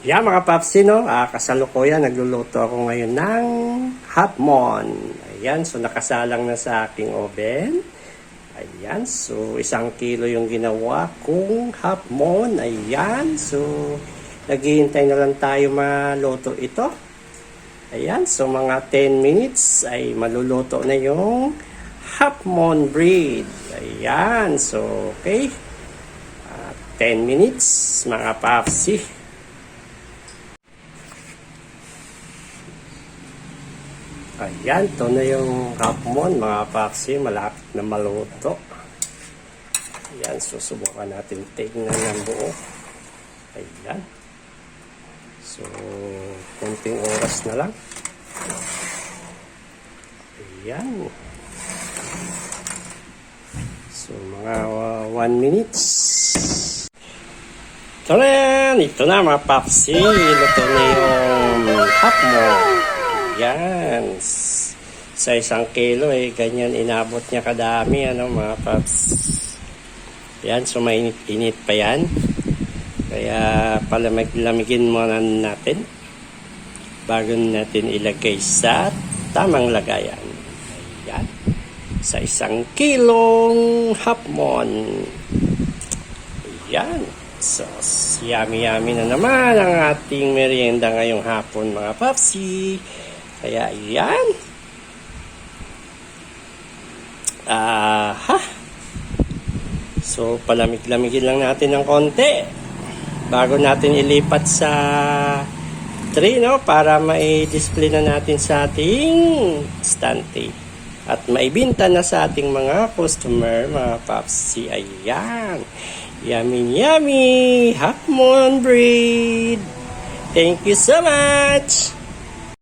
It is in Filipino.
Yan mga papsi, no? Kasalukuyan, nagluluto ako ngayon ng hapmon. Ayan, so nakasalang na sa aking oven. Ayan, so 1 kilo yung ginawa kong hapmon. Ayan, so naghihintay na lang tayo maluto ito. Ayan, so mga 10 minutes ay maluluto na yung hapmon bread. Ayan, so okay. 10 minutes mga papsi. Ayan, ito na yung hapmon mga papsi, malapit na maluto. Ayan, susubukan natin tignan ng buo. Ayan. So, konting oras na lang. Ayan. So, mga 1 minutes. Ito na mga papsi, luto na yung hapmon. Yan. Sa 1 kilo ganyan inabot niya kadami mga paps. Yan, so mainit-init pa yan. Kaya palamig-lamigin muna natin bago natin ilagay sa tamang lagayan. Yan. Sa 1 kilong hapmon. Yan. So, yummy-yummy na naman ang ating merienda ngayong hapon mga papsi. Kaya yan. So palamig-lamigin lang natin ng konti bago natin ilipat sa tray, no, para mai-display na natin sa ating stante at maibinta na sa ating mga customer mga papsi. Ayan. Yummy yummy hapmon bread. Thank you so much.